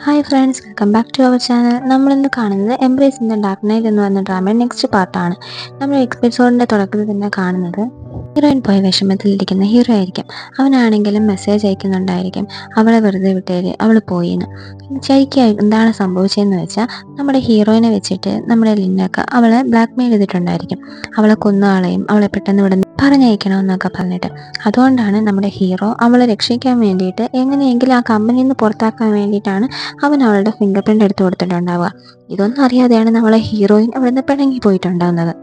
Hi friends, welcome back to our channel. നമ്മളിന്ന് കാണുന്നത് embrace in the dark night എന്ന് പറഞ്ഞ ഡ്രാമയുടെ നെക്സ്റ്റ് പാർട്ടാണ്. നമ്മൾ എപ്പിസോഡിൻ്റെ തുടക്കത്തിൽ തന്നെ കാണുന്നത് ഹീറോയിൻ പോയ വിഷമത്തിലിരിക്കുന്ന ഹീറോ ആയിരിക്കും. അവനാണെങ്കിലും മെസ്സേജ് അയക്കുന്നുണ്ടായിരിക്കും, അവളെ വെറുതെ വിട്ടേര്, അവൾ പോയിന്ന്. ശരിക്കും എന്താണ് സംഭവിച്ചതെന്ന് വെച്ചാൽ, നമ്മുടെ ഹീറോയിനെ വെച്ചിട്ട് നമ്മുടെ ലിന്നൊക്കെ അവളെ ബ്ലാക്ക് മെയിൽ ചെയ്തിട്ടുണ്ടായിരിക്കും. അവളെ കൊന്നുകളയും, അവളെ പെട്ടെന്ന് ഇവിടെ പറഞ്ഞയക്കണമെന്നൊക്കെ പറഞ്ഞിട്ട്. അതുകൊണ്ടാണ് നമ്മുടെ ഹീറോ അവളെ രക്ഷിക്കാൻ വേണ്ടിയിട്ട് എങ്ങനെയെങ്കിലും ആ കമ്പനിയിൽ നിന്ന് പുറത്താക്കാൻ വേണ്ടിയിട്ടാണ് അവൻ അവളുടെ ഫിംഗർ പ്രിൻ്റ് എടുത്തു കൊടുത്തിട്ടുണ്ടാവുക. ഇതൊന്നും അറിയാതെയാണ് നമ്മളെ ഹീറോയിൻ അവിടെ നിന്ന് പിണങ്ങി പോയിട്ടുണ്ടാകുന്നത്.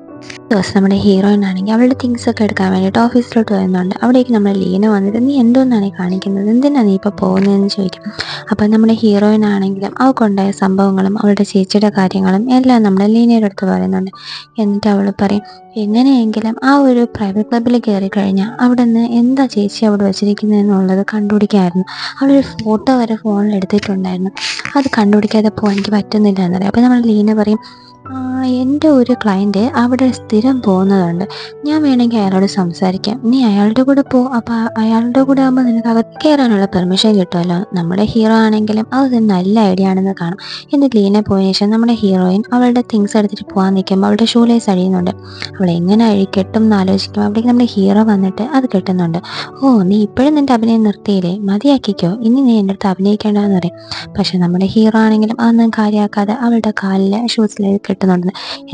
ദിവസം നമ്മുടെ ഹീറോയിൻ ആണെങ്കിൽ അവളുടെ തിങ്സ് ഒക്കെ എടുക്കാൻ വേണ്ടിയിട്ട് ഓഫീസിലോട്ട് വരുന്നുണ്ട്. അവിടേക്ക് നമ്മുടെ ലീന വന്നിട്ട്, നീ എന്തോന്നാണ് ഈ കാണിക്കുന്നത്, എന്തിനാണ് നീ ഇപ്പോൾ പോകുന്നതെന്ന് ചോദിക്കും. അപ്പം നമ്മുടെ ഹീറോയിൻ ആണെങ്കിലും അവൾക്കുണ്ടായ സംഭവങ്ങളും അവളുടെ ചേച്ചിയുടെ കാര്യങ്ങളും എല്ലാം നമ്മുടെ ലീനയുടെ അടുത്ത് പറയുന്നുണ്ട്. എന്നിട്ട് അവൾ പറയും, എങ്ങനെയെങ്കിലും ആ ഒരു പ്രൈവറ്റ് ക്ലബ്ബിൽ കയറി കഴിഞ്ഞാൽ അവിടെ നിന്ന് എന്താ ചേച്ചി അവിടെ വെച്ചിരിക്കുന്നതെന്നുള്ളത് കണ്ടുപിടിക്കാമായിരുന്നു. അവളൊരു ഫോട്ടോ വരെ ഫോണിൽ എടുത്തിട്ടുണ്ടായിരുന്നു, അത് കണ്ടുപിടിക്കാതെ പോകാൻ എനിക്ക് പറ്റുന്നില്ല എന്നറിയാം. അപ്പോൾ നമ്മൾ ലീന പറയും, എൻ്റെ ഒരു ക്ലയൻറ്റ് അവിടെ സ്ഥിരം പോകുന്നതുണ്ട്, ഞാൻ വേണമെങ്കിൽ അയാളോട് സംസാരിക്കാം, നീ അയാളുടെ കൂടെ പോ, അപ്പോൾ അയാളുടെ കൂടെ ആകുമ്പോൾ നിനക്ക് അകത്ത് കയറാനുള്ള പെർമിഷൻ കിട്ടുമല്ലോ. നമ്മുടെ ഹീറോ ആണെങ്കിലും അത് നല്ല ഐഡിയ ആണെന്ന് കാണും. എന്നിട്ട് ലീന പോയതിനു ശേഷം നമ്മുടെ ഹീറോയിൻ അവളുടെ തിങ്സ് എടുത്തിട്ട് പോകാൻ നിൽക്കുമ്പോൾ അവളുടെ ഷൂ ലേസ് അഴിയുന്നുണ്ട്. അവൾ എങ്ങനെ കെട്ടും എന്ന് ആലോചിക്കുമ്പോൾ അവിടേക്ക് നമ്മുടെ ഹീറോ വന്നിട്ട് അത് കെട്ടുന്നുണ്ട്. ഓ, നീ ഇപ്പോഴും നിൻ്റെ അഭിനയം നിർത്തിയില്ലേ, മതിയാക്കിക്കോ, ഇനി നീ എൻ്റെ അടുത്ത് അഭിനയിക്കേണ്ടതെന്ന് പറയും. പക്ഷെ നമ്മുടെ ഹീറോ ആണെങ്കിലും അതൊന്നും കാര്യമാക്കാതെ അവളുടെ കാലിൽ ഷൂസിൽ കെട്ടുന്നുണ്ട്.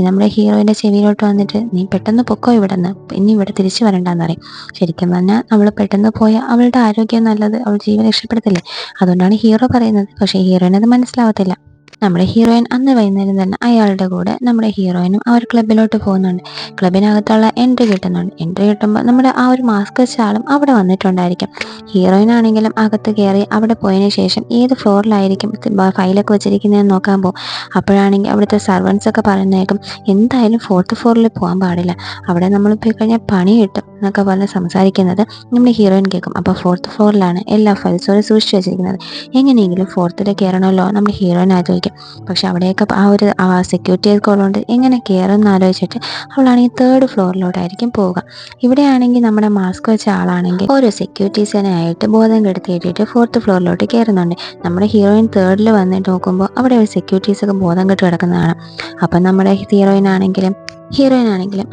നമ്മുടെ ഹീറോയിൻ്റെ ചെവിയിലോട്ട് വന്നിട്ട്, നീ പെട്ടെന്ന് പൊക്കോ ഇവിടെ നിന്ന്, ഇനി ഇവിടെ തിരിച്ചു വരണ്ടെന്ന് പറയും. ശരിക്കും പറഞ്ഞാൽ അവൾ പെട്ടെന്ന് പോയാൽ അവളുടെ ആരോഗ്യം നല്ലത്, അവൾ ജീവൻ രക്ഷപ്പെടുത്തില്ലേ. അതുകൊണ്ടാണ് ഹീറോ പറയുന്നത്. പക്ഷേ ഹീറോയിനത് മനസ്സിലാവത്തില്ല. നമ്മുടെ ഹീറോയിൻ അന്ന് വൈകുന്നേരം തന്നെ അയാളുടെ കൂടെ നമ്മുടെ ഹീറോയിനും ആ ഒരു ക്ലബിലോട്ട് പോകുന്നുണ്ട്. ക്ലബിനകത്തുള്ള എൻട്രി കിട്ടുന്നുണ്ട്. എൻട്രി കിട്ടുമ്പോൾ നമ്മുടെ ആ ഒരു മാസ്ക് വെച്ച ആളും അവിടെ വന്നിട്ടുണ്ടായിരിക്കും. ഹീറോയിൻ ആണെങ്കിലും അകത്ത് കയറി അവിടെ പോയതിന് ശേഷം ഏത് ഫ്ലോറിലായിരിക്കും ഫയലൊക്കെ വെച്ചിരിക്കുന്നതെന്ന് നോക്കാൻ പോകും. അപ്പോഴാണെങ്കിൽ അവിടുത്തെ സർവൻസ് ഒക്കെ പറയുന്നേക്കും, എന്തായാലും 4th ഫ്ലോറിൽ പോകാൻ പാടില്ല, അവിടെ നമ്മൾ പോയി കഴിഞ്ഞാൽ പണി കിട്ടും എന്നൊക്കെ പറഞ്ഞ് സംസാരിക്കുന്നത് നമ്മുടെ ഹീറോയിൻ കേൾക്കും. അപ്പോൾ 4th ഫ്ലോറിലാണ് എല്ലാ ഫയൽസോടെ സൂക്ഷിച്ച് വെച്ചിരിക്കുന്നത്. എങ്ങനെയെങ്കിലും 4th കയറണമല്ലോ നമ്മുടെ ഹീറോയിൻ ആലോചിക്കും. പക്ഷെ അവിടെയൊക്കെ ആ ഒരു സെക്യൂരിറ്റി ഒക്കെ ഉള്ളതുകൊണ്ട് എങ്ങനെ കയറുമെന്ന് ആലോചിച്ചിട്ട് അവളാണെങ്കിൽ 3rd ഫ്ലോറിലോട്ടായിരിക്കും പോവുക. ഇവിടെയാണെങ്കിൽ നമ്മുടെ മാസ്ക് വെച്ച ആളാണെങ്കിൽ ഓരോ സെക്യൂരിറ്റീസിനെ ആയിട്ട് ബോധം കെടുത്തിയിട്ടിട്ട് 4th ഫ്ലോറിലോട്ട് കയറുന്നുണ്ട്. നമ്മുടെ ഹീറോയിൻ 3rd വന്നിട്ട് നോക്കുമ്പോൾ അവിടെ ഒരു സെക്യൂരിറ്റീസൊക്കെ ബോധം കെട്ട് കിടക്കുന്നതാണ്. അപ്പം നമ്മുടെ ഹീറോയിൻ ആണെങ്കിലും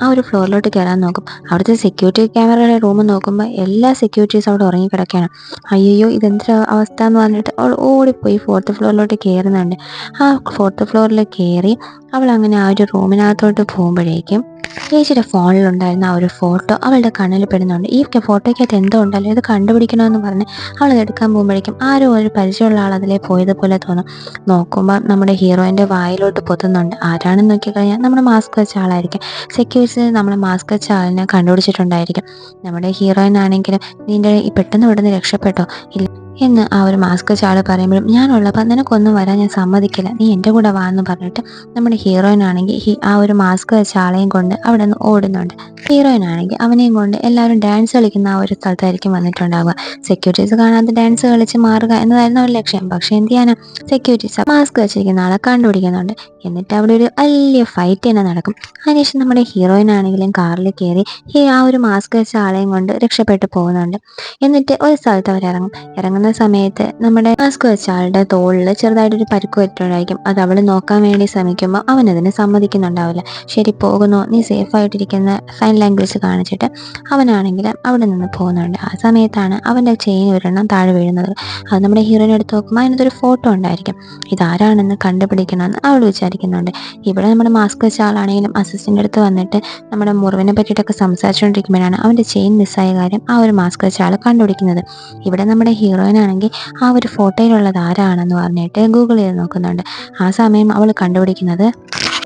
ആ ഒരു ഫ്ലോറിലോട്ട് കയറാൻ നോക്കും. അവിടുത്തെ സെക്യൂരിറ്റി ക്യാമറയുടെ റൂം നോക്കുമ്പോൾ എല്ലാ സെക്യൂരിറ്റീസും അവിടെ ഉറങ്ങിക്കിടക്കുകയാണ്. അയ്യോ, ഇതെന്തൊരു അവസ്ഥ എന്ന് പറഞ്ഞിട്ട് അവൾ ഓടിപ്പോയി 4th ഫ്ലോറിലോട്ട് കയറുന്നുണ്ട്. ആ 4th ഫ്ലോറിൽ കയറി അവൾ അങ്ങനെ ആ ഒരു റൂമിനകത്തോട്ട് പോകുമ്പോഴേക്കും ചേച്ചിയുടെ ഫോണിലുണ്ടായിരുന്ന ആ ഒരു ഫോട്ടോ അവളുടെ കണ്ണിൽ പെടുന്നുണ്ട്. ഈ ഫോട്ടോയ്ക്കകത്ത് എന്തോ ഉണ്ടല്ലോ, ഇത് കണ്ടുപിടിക്കണമെന്ന് പറഞ്ഞ് അവളത് എടുക്കാൻ പോകുമ്പോഴേക്കും ആരോ ഒരു പരിചയമുള്ള ആൾ അതിലെ പോയതുപോലെ തോന്നും. നോക്കുമ്പോൾ നമ്മുടെ ഹീറോയിൻ്റെ വായിലോട്ട് പൊത്തുന്നുണ്ട്. ആരാണെന്ന് നോക്കിക്കഴിഞ്ഞാൽ നമ്മുടെ മാസ്ക് വെച്ച ആളായിരിക്കും. സെക്യൂരിറ്റി നമ്മുടെ മാസ്ക് വെച്ച ആളിനെ കണ്ടുപിടിച്ചിട്ടുണ്ടായിരിക്കും. നമ്മുടെ ഹീറോയിൻ ആണെങ്കിലും, നിൻ്റെ ഈ പെട്ടെന്ന് ഇവിടുന്ന് രക്ഷപ്പെട്ടോ ഇല്ല എന്ന് ആ ഒരു മാസ്ക് വെച്ച ആൾ പറയുമ്പോഴും, ഞാനുള്ളപ്പോൾ നിനക്കൊന്നും വരാൻ ഞാൻ സമ്മതിക്കില്ല, നീ എൻ്റെ കൂടെ വാ എന്ന് പറഞ്ഞിട്ട് നമ്മുടെ ഹീറോയിൻ ആണെങ്കിൽ ആ ഒരു മാസ്ക് വെച്ച ആളെയും കൊണ്ട് അവിടെ നിന്ന് ഓടുന്നുണ്ട്. ഹീറോയിൻ ആണെങ്കിൽ അവനെയും കൊണ്ട് എല്ലാവരും ഡാൻസ് കളിക്കുന്ന ആ ഒരു സ്ഥലത്തായിരിക്കും വന്നിട്ടുണ്ടാവുക. സെക്യൂരിറ്റീസ് കാണാതെ ഡാൻസ് കളിച്ച് മാറുക എന്നതായിരുന്നു ഒരു ലക്ഷ്യം. പക്ഷേ എന്ത് ചെയ്യാനാ, സെക്യൂരിറ്റീസ് മാസ്ക് വെച്ചിരിക്കുന്ന ആളെ കണ്ടുപിടിക്കുന്നുണ്ട്. എന്നിട്ട് അവിടെ ഒരു വലിയ ഫൈറ്റ് തന്നെ നടക്കും. അതിനുശേഷം നമ്മുടെ ഹീറോയിൻ ആണെങ്കിലും കാറിൽ കയറി ആ ഒരു മാസ്ക് വെച്ച ആളെയും കൊണ്ട് രക്ഷപ്പെട്ടു പോകുന്നുണ്ട്. എന്നിട്ട് ഒരു സ്ഥലത്ത് അവർ ഇറങ്ങുന്ന സമയത്ത് നമ്മുടെ മാസ്ക് വെച്ച ആളുടെ തോളിൽ ചെറുതായിട്ടൊരു പരുക്ക് പറ്റുണ്ടായിരിക്കും. അത് അവൾ നോക്കാൻ വേണ്ടി ശ്രമിക്കുമ്പോൾ അവനതിന് സമ്മതിക്കുന്നുണ്ടാവില്ല. ശരി, പോകുന്നു, നീ സേഫായിട്ടിരിക്കുന്ന സൈൻ ലാംഗ്വേജ് കാണിച്ചിട്ട് അവനാണെങ്കിൽ അവിടെ നിന്ന് പോകുന്നുണ്ട്. ആ സമയത്താണ് അവൻ്റെ ചെയിൻ ഒരെണ്ണം താഴെ വീഴുന്നത്. അത് നമ്മുടെ ഹീറോയിനെ എടുത്ത് നോക്കുമ്പോൾ അതിനകത്തൊരു ഫോട്ടോ ഉണ്ടായിരിക്കും. ഇതാരാണെന്ന് കണ്ടുപിടിക്കണമെന്ന് അവൾ വിചാരിക്കുന്നുണ്ട്. ഇവിടെ നമ്മുടെ മാസ്ക് വെച്ച ആളാണെങ്കിലും അസിസ്റ്റൻ്റ് അടുത്ത് വന്നിട്ട് നമ്മുടെ മുറിവിനെ പറ്റിയിട്ടൊക്കെ സംസാരിച്ചുകൊണ്ടിരിക്കുമ്പോഴാണ് അവൻ്റെ ചെയിൻ മിസ്സായ കാര്യം ആ ഒരു മാസ്ക് വെച്ച ആൾ കണ്ടുപിടിക്കുന്നത്. ഇവിടെ നമ്മുടെ ഹീറോയിനാണെങ്കിൽ ആ ഒരു ഫോട്ടോയിലുള്ളത് ആരാണെന്ന് പറഞ്ഞിട്ട് ഗൂഗിൾ ചെയ്ത് നോക്കുന്നുണ്ട്. ആ സമയം അവൾ കണ്ടുപിടിക്കുന്നത്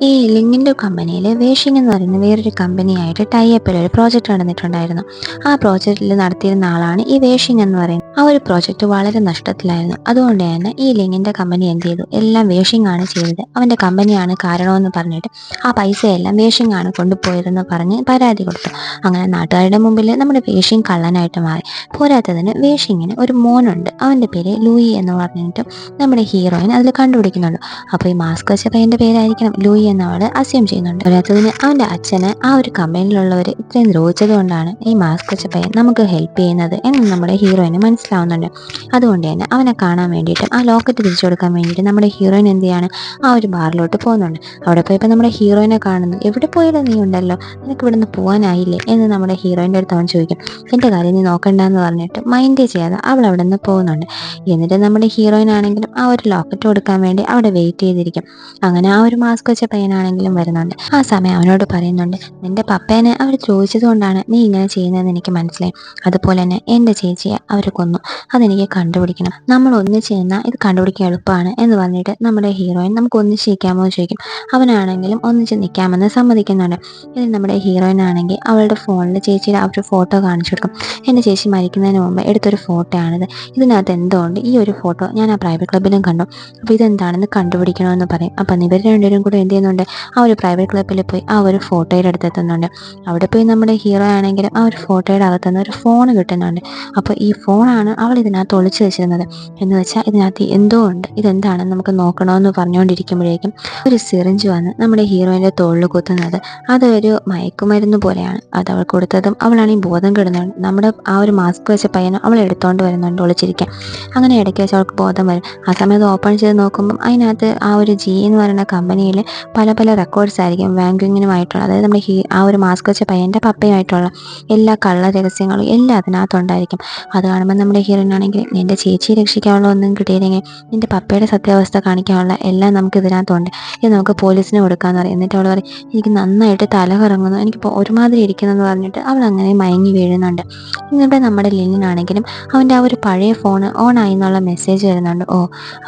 ഈ ലിങ്ങിൻ്റെ കമ്പനിയിൽ വേഷിംഗ് എന്ന് പറയുന്ന വേറൊരു കമ്പനിയായിട്ട് ടൈപ്പിൽ ഒരു പ്രോജക്റ്റ് നടന്നിട്ടുണ്ടായിരുന്നു. ആ പ്രോജക്റ്റിൽ നടത്തിയിരുന്ന ആളാണ് ഈ വേഷിംഗ് എന്ന് പറയുന്നത്. ആ ഒരു പ്രോജക്റ്റ് വളരെ നഷ്ടത്തിലായിരുന്നു. അതുകൊണ്ട് തന്നെ ഈ ലിങ്ങിൻ്റെ കമ്പനി എന്ത് ചെയ്തു, എല്ലാം വേഷിംഗ് ആണ് ചെയ്തത്, അവൻ്റെ കമ്പനിയാണ് കാരണമെന്ന് പറഞ്ഞിട്ട് ആ പൈസയെല്ലാം വേഷിംഗ് ആണ് കൊണ്ടുപോയതെന്ന് പറഞ്ഞ് പരാതി കൊടുത്തു. അങ്ങനെ നാട്ടുകാരുടെ മുമ്പിൽ നമ്മുടെ വേഷിംഗ് കള്ളനായിട്ട് മാറി. പോരാത്തതിന് വേഷിങ്ങിന് ഒരു മോനുണ്ട്, അവൻ്റെ പേര് ലൂയി എന്ന് പറഞ്ഞിട്ട് നമ്മുടെ ഹീറോയിൻ അതിൽ കണ്ടുപിടിക്കുന്നുണ്ട്. അപ്പോൾ ഈ മാസ്ക് വെച്ച പയ്യൻ്റെ പേരായിരിക്കണം ലൂയി എന്ന് അവൾ അസ്യൂം ചെയ്യുന്നുണ്ട്. പോരാത്തതിന് അവൻ്റെ അച്ഛന് ആ ഒരു കമ്പനിയിലുള്ളവർ ഇത്രയും ദ്രോഹിച്ചത് കൊണ്ടാണ് ഈ മാസ്ക് വെച്ച പയ്യൻ നമുക്ക് ഹെൽപ്പ് ചെയ്യുന്നത് എന്ന് നമ്മുടെ ഹീറോയിന് മനസ്സിലാവുന്നുണ്ട്. അതുകൊണ്ട് തന്നെ അവനെ കാണാൻ വേണ്ടിയിട്ടും ആ ലോക്കറ്റ് തിരിച്ചു കൊടുക്കാൻ വേണ്ടിയിട്ട് നമ്മുടെ ഹീറോയിൻ എന്ത് ചെയ്യാണ്, ആ ഒരു ബാറിലോട്ട് പോകുന്നുണ്ട്. അവിടെ പോയപ്പോൾ നമ്മുടെ ഹീറോയിനെ കാണുന്നു. എവിടെ പോയാലും നീ ഉണ്ടല്ലോ, നിനക്ക് ഇവിടുന്ന് പോകാനായില്ലേ എന്ന് നമ്മുടെ ഹീറോയിൻ്റെ അടുത്ത് അവൻ ചോദിക്കും. എൻ്റെ കാര്യം നീ നോക്കണ്ടെന്ന് പറഞ്ഞിട്ട് മൈൻഡേ ചെയ്യാതെ അവൾ അവിടെ നിന്ന് പോകുന്നുണ്ട്. എന്നിട്ട് നമ്മുടെ ഹീറോയിൻ ആണെങ്കിലും ആ ഒരു ലോക്കറ്റ് കൊടുക്കാൻ വേണ്ടി അവിടെ വെയിറ്റ് ചെയ്തിരിക്കും. അങ്ങനെ ആ ഒരു മാസ്ക് വെച്ച പയ്യനാണെങ്കിലും വരുന്നുണ്ട്. ആ സമയം അവനോട് പറയുന്നുണ്ട്, നിന്റെ പപ്പേനെ അവർ ചോദിച്ചത് കൊണ്ടാണ് നീ ഇങ്ങനെ ചെയ്യുന്നതെന്ന് എനിക്ക് മനസ്സിലായി. അതുപോലെ തന്നെ എൻ്റെ ചേച്ചിയെ അവർ കൊന്നു, അതെനിക്ക് കണ്ടുപിടിക്കണം. നമ്മൾ ഒന്നിച്ച് നിന്നാൽ ഇത് കണ്ടുപിടിക്കാൻ എളുപ്പമാണ് എന്ന് പറഞ്ഞിട്ട് നമ്മുടെ ഹീറോയിൻ നമുക്ക് ഒന്നിച്ച് നിൽക്കാമോ എന്ന് ചോദിക്കും. അവനാണെങ്കിലും ഒന്നിച്ച് നിൽക്കാമെന്ന് സമ്മതിക്കുന്നുണ്ട്. ഇത് നമ്മുടെ ഹീറോയിൻ ആണെങ്കിൽ അവളുടെ ഫോണിൽ ചേച്ചിയുടെ ആ ഒരു ഫോട്ടോ കാണിച്ചു കൊടുക്കും. എൻ്റെ ചേച്ചി മരിക്കുന്നതിന് മുമ്പ് എടുത്തൊരു ഫോട്ടോ ആണിത്. ഇതിനകത്ത് എന്തുകൊണ്ട് ഈ ഒരു ഫോട്ടോ ഞാൻ ആ പ്രൈവറ്റ് ക്ലബ്ബിലും കണ്ടു. അപ്പോൾ ഇതെന്താണെന്ന് കണ്ടുപിടിക്കണമെന്ന് പറയും. അപ്പം ഇവർ രണ്ടുപേരും കൂടെ എന്ത് ചെയ്യുന്നുണ്ട്, ആ ഒരു പ്രൈവറ്റ് ക്ലബ്ബിൽ പോയി ആ ഒരു ഫോട്ടോയുടെ അടുത്തെത്തുന്നുണ്ട്. അവിടെ പോയി നമ്മുടെ ഹീറോ ആണെങ്കിലും ആ ഒരു ഫോട്ടോയുടെ അകത്തുനിന്ന് ഒരു ഫോൺ കിട്ടുന്നുണ്ട്. അപ്പോൾ ഈ ഫോണാണ് അവൾ ഇതിനകത്ത് ഒളിച്ചു വെച്ചിരുന്നത്. എന്ന് വെച്ചാൽ ഇതിനകത്ത് എന്തോ ഉണ്ട്, ഇതെന്താണെന്ന് നമുക്ക് നോക്കണമെന്ന് പറഞ്ഞുകൊണ്ടിരിക്കുമ്പോഴേക്കും ഒരു സിറിഞ്ച് വന്ന് നമ്മുടെ ഹീറോയിൻ്റെ തോളിൽ കുത്തുന്നത് അതൊരു മയക്കുമരുന്ന് പോലെയാണ്. അത് അവൾ കൊടുത്തതും അവളാണെങ്കിൽ ബോധം കെടുന്നുണ്ട്. നമ്മുടെ ആ ഒരു മാസ്ക് വെച്ച പയ്യനും അവൾ എടുത്തുകൊണ്ട് വരുന്നുണ്ട് ഒളിച്ചിരിക്കാൻ. അങ്ങനെ ഇടയ്ക്ക് വെച്ച് അവൾക്ക് ബോധം വരും. ആ സമയത്ത് ഓപ്പൺ ചെയ്ത് നോക്കുമ്പം അതിനകത്ത് ആ ഒരു ജി എന്ന് പറയുന്ന കമ്പനിയിൽ പല പല റെക്കോർഡ്സ് ആയിരിക്കും വാങ്കുങ്ങിനുമായിട്ടുള്ള, അതായത് നമ്മുടെ ആ ഒരു മാസ്ക് വെച്ച പയ്യൻ്റെ പപ്പയുമായിട്ടുള്ള എല്ലാ കള്ള രഹസ്യങ്ങളും എല്ലാം അതിനകത്തുണ്ടായിരിക്കും. അത് കാണുമ്പോൾ നമ്മുടെ ഹീറോയിൻ ആണെങ്കിൽ നിൻ്റെ ചേച്ചിയെ രക്ഷിക്കാനുള്ള ഒന്നും കിട്ടിയില്ലെങ്കിൽ നിൻ്റെ പപ്പയുടെ സത്യാവസ്ഥ കാണിക്കാനുള്ള എല്ലാം നമുക്ക് ഇതിനകത്തുണ്ട്, ഇത് നമുക്ക് പോലീസിന് കൊടുക്കാമെന്ന് പറയും. എന്നിട്ട് അവൾ പറയും, എനിക്ക് നന്നായിട്ട് തല കറങ്ങുന്നു, എനിക്കിപ്പോൾ ഒരുമാതിരി ഇരിക്കുന്നതെന്ന് പറഞ്ഞിട്ട് അവൾ അങ്ങനെ മയങ്ങി വീഴുന്നുണ്ട്. എന്നിട്ട് നമ്മുടെ ലിനിനാണെങ്കിലും അവൻ്റെ ആ ഒരു പഴയ ഫോൺ ഓൺ ആയി എന്നുള്ള മെസ്സേജ് വരുന്നുണ്ട്. ഓ,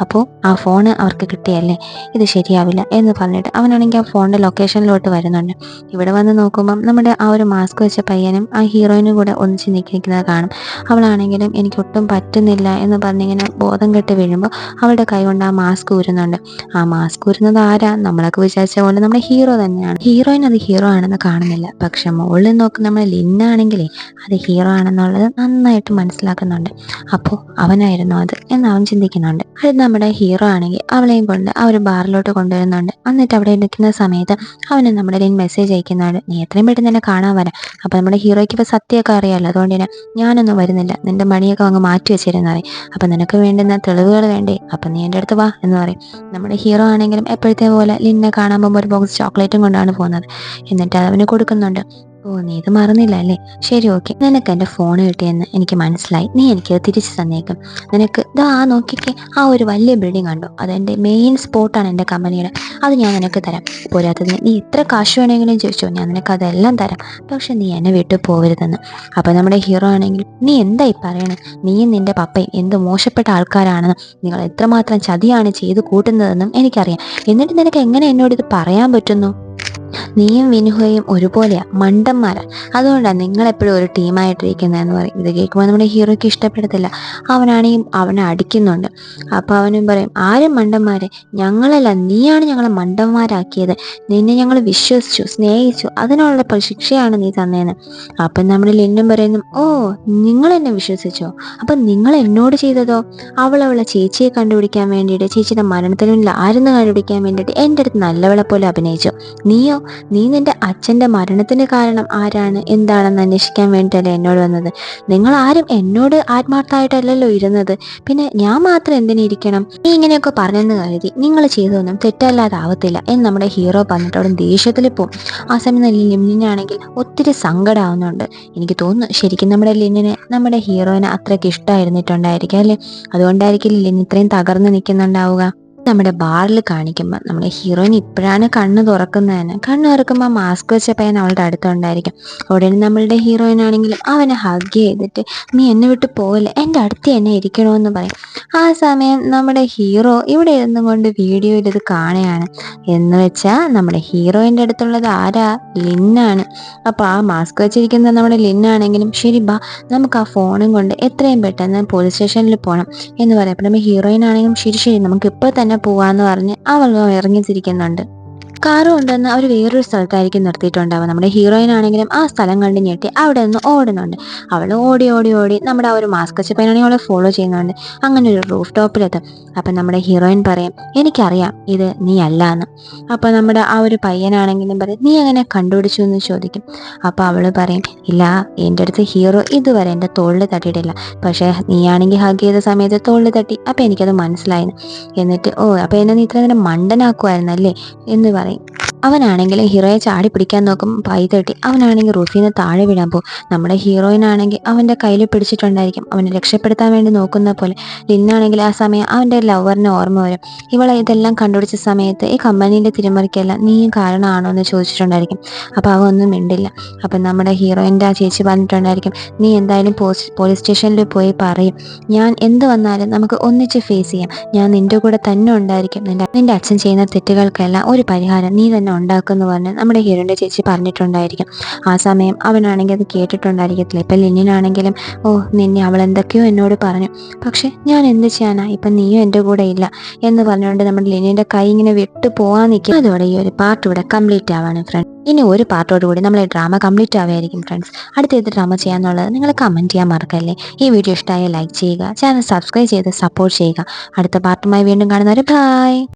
അപ്പോൾ ആ ഫോൺ അവർക്ക് കിട്ടിയല്ലേ, ഇത് ശരിയാവില്ല എന്ന് പറഞ്ഞിട്ട് അവനാണെങ്കിൽ ആ ഫോണിൻ്റെ ലൊക്കേഷനിലോട്ട് വരുന്നുണ്ട്. ഇവിടെ വന്ന് നോക്കുമ്പം നമ്മുടെ ആ ഒരു മാസ്ക് വെച്ച പയ്യനും ആ ഹീറോയിനും കൂടെ ഒന്നിച്ച് നിൽക്കുന്നത് കാണും. അവളാണെങ്കിലും എനിക്കൊട്ടും പറ്റുന്നില്ല എന്ന് പറഞ്ഞിങ്ങനെ ബോധം കെട്ട് വീഴുമ്പോൾ അവളുടെ കൈ കൊണ്ട് ആ മാസ്ക് ഊരുന്നുണ്ട്. ആ മാസ്ക് ഊരുന്നത് ആരാ, നമ്മളൊക്കെ വിചാരിച്ച പോലെ നമ്മുടെ ഹീറോ തന്നെയാണ്. ഹീറോയിൻ അത് ഹീറോ ആണെന്ന് കാണുന്നില്ല. പക്ഷെ മുകളിൽ നോക്കുന്ന നമ്മുടെ ലിന്നാണെങ്കിലേ അത് ഹീറോ ആണെന്നുള്ളത് നന്നായിട്ട് മനസ്സിലാക്കുന്നുണ്ട്. അപ്പോൾ അവനായിരുന്നു അത് എന്ന് അവൻ ചിന്തിക്കുന്നുണ്ട്. അത് നമ്മുടെ ഹീറോ ആണെങ്കിൽ അവളെയും കൊണ്ട് ആ ഒരു ബാറിലോട്ട് കൊണ്ടുവരുന്നുണ്ട്. എന്നിട്ട് അവിടെ നിൽക്കുന്ന സമയത്ത് അവന് നമ്മുടെ ലിൻ മെസ്സേജ് അയക്കുന്നുണ്ട്, നീ എത്രയും പെട്ടെന്ന് തന്നെ കാണാൻ വരാം. അപ്പോൾ നമ്മുടെ ഹീറോയ്ക്ക് ഇപ്പോൾ സത്യമൊക്കെ അറിയാമല്ലോ, അതുകൊണ്ട് തന്നെ ഞാനൊന്നും വരുന്നില്ല, നിന്റെ മണിയൊക്കെ അങ്ങ് മാറ്റി വെച്ചിരുന്നു പറയും. അപ്പം നിനക്ക് വേണ്ടുന്ന തെളിവുകൾ വേണ്ടേ, അപ്പം നീ എൻ്റെ അടുത്ത് വാ എന്ന് പറയും. നമ്മുടെ ഹീറോ ആണെങ്കിലും എപ്പോഴത്തെ പോലെ ലിന്നെ കാണാൻ പോകുമ്പോൾ ഒരു ബോക്സ് ചോക്ലേറ്റും കൊണ്ടാണ് പോകുന്നത്. എന്നിട്ട് അത് അവന് കൊടുക്കുന്നുണ്ട്. ഓ, നീ ഇത് മറന്നില്ല അല്ലേ, ശരി ഓക്കെ, നിനക്ക് എൻ്റെ ഫോൺ കിട്ടിയെന്ന് എനിക്ക് മനസ്സിലായി, നീ എനിക്കത് തിരിച്ച് തന്നേക്കും. നിനക്ക് ഇതാ നോക്കിക്കേ, ആ ഒരു വലിയ ബിൽഡിംഗ് കണ്ടോ, അതെൻ്റെ മെയിൻ സ്പോട്ടാണ് എൻ്റെ കമ്പനിയുടെ, അത് ഞാൻ നിനക്ക് തരാം. പോരാത്തതിന് നീ ഇത്ര കാശ് വേണമെങ്കിലും ചോദിച്ചോ, ഞാൻ നിനക്ക് അതെല്ലാം തരാം, പക്ഷെ നീ എന്നെ വിട്ടു പോകരുതെന്ന്. അപ്പോൾ നമ്മുടെ ഹീറോ ആണെങ്കിൽ, നീ എന്തായി പറയണേ, നീയും നിൻ്റെ പപ്പയും എന്ത് മോശപ്പെട്ട ആൾക്കാരാണെന്നും നിങ്ങൾ എത്രമാത്രം ചതിയാണ് ചെയ്ത് കൂട്ടുന്നതെന്നും എനിക്കറിയാം, എന്നിട്ട് നിനക്ക് എങ്ങനെ എന്നോട് ഇത് പറയാൻ പറ്റുന്നു? നീയും വിനുഹയും ഒരുപോലെയാ, മണ്ടന്മാരാ, അതുകൊണ്ടാണ് നിങ്ങളെപ്പോഴും ഒരു ടീമായിട്ടിരിക്കുന്നതെന്ന് പറയും. ഇത് കേൾക്കുമ്പോൾ നമ്മുടെ ഹീറോയ്ക്ക് ഇഷ്ടപ്പെടത്തില്ല. അവനാണെങ്കിൽ അവനെ അടിക്കുന്നുണ്ട്. അപ്പോൾ അവനും പറയും, ആരും മണ്ടന്മാരെ, ഞങ്ങളല്ല, നീയാണ് ഞങ്ങളെ മണ്ടന്മാരാക്കിയത്, നിന്നെ ഞങ്ങൾ വിശ്വസിച്ചു സ്നേഹിച്ചു, അതിനുള്ള ശിക്ഷയാണ് നീ തന്നേന്ന്. അപ്പം നമ്മുടെ ലിന്നും പറയുന്നു, ഓ, നിങ്ങൾ എന്നെ വിശ്വസിച്ചോ, അപ്പം നിങ്ങൾ എന്നോട് ചെയ്തതോ, അവളെ ചേച്ചിയെ കണ്ടുപിടിക്കാൻ വേണ്ടിയിട്ട്, ചേച്ചിയുടെ മരണത്തിന് മുന്നിൽ ആരെന്ന് കണ്ടുപിടിക്കാൻ വേണ്ടിയിട്ട് എൻ്റെ അടുത്ത് നല്ലവളെ പോലെ അഭിനയിച്ചു. നീയോ, നീ നിന്റെ അച്ഛൻ്റെ മരണത്തിന് കാരണം ആരാണ് എന്താണെന്ന് അന്വേഷിക്കാൻ വേണ്ടിയിട്ടല്ലേ എന്നോട് വന്നത്. നിങ്ങൾ ആരും എന്നോട് ആത്മാർത്ഥമായിട്ടല്ലല്ലോ ഇരുന്നത്, പിന്നെ ഞാൻ മാത്രം എന്തിനിരിക്കണം? നീ ഇങ്ങനെയൊക്കെ പറഞ്ഞെന്ന് കരുതി നിങ്ങൾ ചെയ്തൊന്നും തെറ്റല്ലാതാവത്തില്ല എന്ന് നമ്മുടെ ഹീറോ പറഞ്ഞിട്ട് അവിടെ ദേഷ്യത്തിൽ പോകും. ആ സമയം ലിന്നിനാണെങ്കിൽ ഒത്തിരി സങ്കടമാവുന്നുണ്ട്. എനിക്ക് തോന്നുന്നു ശരിക്കും നമ്മുടെ ലിന്നിനെ നമ്മുടെ ഹീറോയിനെ അത്രയ്ക്ക് ഇഷ്ടമായിരുന്നിട്ടുണ്ടായിരിക്കും അല്ലേ, അതുകൊണ്ടായിരിക്കും ലിൻ ഇത്രയും തകർന്ന് നിൽക്കുന്നുണ്ടാവുക. നമ്മുടെ ബാറിൽ കാണിക്കുമ്പോൾ നമ്മുടെ ഹീറോയിൻ ഇപ്പോഴാണ് കണ്ണ് തുറക്കുന്നതന്നെ. കണ്ണ് തുറക്കുമ്പോൾ മാസ്ക് വെച്ച പയ്യൻ അവളുടെ അടുത്തുണ്ടായിരിക്കും. ഉടനെ നമ്മളുടെ ഹീറോയിൻ ആണെങ്കിലും അവനെ ഹഗ് ചെയ്തിട്ട്, നീ എന്നെ വിട്ട് പോവില്ല, എൻ്റെ അടുത്ത് തന്നെ ഇരിക്കണമെന്ന് പറയും. ആ സമയം നമ്മുടെ ഹീറോ ഇവിടെ ഇരുന്നും കൊണ്ട് വീഡിയോയിൽ ഇത് കാണുകയാണ്. എന്ന് വെച്ചാൽ നമ്മുടെ ഹീറോയിൻ്റെ അടുത്തുള്ളത് ആരാ, ലിന്നാണ്. അപ്പോൾ ആ മാസ്ക് വെച്ചിരിക്കുന്നത് നമ്മുടെ ലിന്നാണെങ്കിലും, ശരി ബാ, നമുക്ക് ആ ഫോണും കൊണ്ട് എത്രയും പെട്ടെന്ന് പോലീസ് സ്റ്റേഷനിൽ പോകണം എന്ന് പറയും. അപ്പോൾ നമ്മുടെ ഹീറോയിൻ ആണെങ്കിലും ശരി ശരി നമുക്ക് ഇപ്പോൾ തന്നെ പോവാന്ന് പറഞ്ഞ് അവൾ ഇറങ്ങി തിരിക്കുന്നുണ്ട്. കാറ് കൊണ്ടുവന്ന് അവർ വേറൊരു സ്ഥലത്തായിരിക്കും നിർത്തിയിട്ടുണ്ടാവുക. നമ്മുടെ ഹീറോയിൻ ആണെങ്കിലും ആ സ്ഥലം കണ്ട് ഞെട്ടി അവിടെ നിന്ന് ഓടുന്നുണ്ട്. അവൾ ഓടി ഓടി ഓടി നമ്മുടെ ആ ഒരു മാസ്കച്ച പയ്യനാണെങ്കിൽ അവളെ ഫോളോ ചെയ്യുന്നുണ്ട്. അങ്ങനെ ഒരു റൂഫ് ടോപ്പിലെത്തും. അപ്പം നമ്മുടെ ഹീറോയിൻ പറയും, എനിക്കറിയാം ഇത് നീ അല്ല എന്ന്. അപ്പോൾ നമ്മുടെ ആ ഒരു പയ്യനാണെങ്കിലും പറയും, നീ എങ്ങനെ കണ്ടുപിടിച്ചു എന്ന് ചോദിക്കും. അപ്പോൾ അവൾ പറയും, ഇല്ല, എൻ്റെ അടുത്ത് ഹീറോ ഇതുവരെ എൻ്റെ തോളിൽ തട്ടിയിട്ടില്ല, പക്ഷേ നീയാണെങ്കിൽ ഹഗ് ചെയ്ത സമയത്ത് തോളിൽ തട്ടി, അപ്പോൾ എനിക്കത് മനസ്സിലായിരുന്നു. എന്നിട്ട് അപ്പോൾ എന്നെ നീ ഇത്ര നേരം മണ്ടനാക്കുമായിരുന്നല്ലേ എന്ന് പറയും. അവനാണെങ്കിൽ ഹീറോയെ ചാടി പിടിക്കാൻ നോക്കും, പൈ തട്ടി അവനാണെങ്കിൽ റൂഫിൽ നിന്ന് താഴെ വീഴാൻ പോകും. നമ്മുടെ ഹീറോയിനാണെങ്കിൽ അവൻ്റെ കയ്യിൽ പിടിച്ചിട്ടുണ്ടായിരിക്കും, അവനെ രക്ഷപ്പെടുത്താൻ വേണ്ടി നോക്കുന്ന പോലെ. ലിന്നാണെങ്കിൽ ആ സമയം അവൻ്റെ ലവറിന് ഓർമ്മ വരും. ഇവളെ ഇതെല്ലാം കണ്ടുപിടിച്ച സമയത്ത് ഈ കമ്പനീൻ്റെ തിരിമറിക്കെല്ലാം നീയും കാരണമാണോ എന്ന് ചോദിച്ചിട്ടുണ്ടായിരിക്കും. അപ്പോൾ അവ ഒന്നും മിണ്ടില്ല. അപ്പം നമ്മുടെ ഹീറോയിൻ്റെ ആ ചേച്ചി പറഞ്ഞിട്ടുണ്ടായിരിക്കും, നീ എന്തായാലും പോലീസ് സ്റ്റേഷനിൽ പോയി പറയും, ഞാൻ എന്ത് വന്നാലും നമുക്ക് ഒന്നിച്ച് ഫേസ് ചെയ്യാം, ഞാൻ നിൻ്റെ കൂടെ തന്നെ ഉണ്ടായിരിക്കും, നിൻ്റെ അച്ഛൻ ചെയ്യുന്ന തെറ്റുകൾക്കെല്ലാം ഒരു പരിഹാരം നീ തന്നെ ഉണ്ടാക്കുമെന്ന് പറഞ്ഞ് നമ്മുടെ ഹീറോയിൻ്റെ ചേച്ചി പറഞ്ഞിട്ടുണ്ടായിരിക്കും. ആ സമയം അവനാണെങ്കിൽ അത് കേട്ടിട്ടുണ്ടായിരിക്കത്തില്ല. ഇപ്പം ലിന്നിനാണെങ്കിലും നിന്നെ അവൾ എന്തൊക്കെയോ എന്നോട് പറഞ്ഞു, പക്ഷെ ഞാൻ എന്ത് ചെയ്യാനാ, ഇപ്പം നീയും എൻ്റെ കൂടെ ഇല്ല എന്ന് പറഞ്ഞുകൊണ്ട് നമ്മുടെ ലിന്നിൻ്റെ കൈ ഇങ്ങനെ വിട്ടു പോകാൻ നിൽക്കും. അതോടെ ഈ ഒരു പാർട്ട് ഇവിടെ കംപ്ലീറ്റ് ആവാണ് ഫ്രണ്ട്സ്. ഇനി ഒരു പാർട്ടോടുകൂടി നമ്മളെ ഡ്രാമ കംപ്ലീറ്റ് ആവുമായിരിക്കും ഫ്രണ്ട്സ്. അടുത്ത ഏത് ഡ്രാമ ചെയ്യാന്നുള്ളത് നിങ്ങൾ കമൻറ്റ് ചെയ്യാൻ മറക്കല്ലേ. ഈ വീഡിയോ ഇഷ്ടമായ ലൈക്ക് ചെയ്യുക, ചാനൽ സബ്സ്ക്രൈബ് ചെയ്ത് സപ്പോർട്ട് ചെയ്യുക. അടുത്ത പാർട്ടുമായി വീണ്ടും കാണുന്നവരെ ബൈ.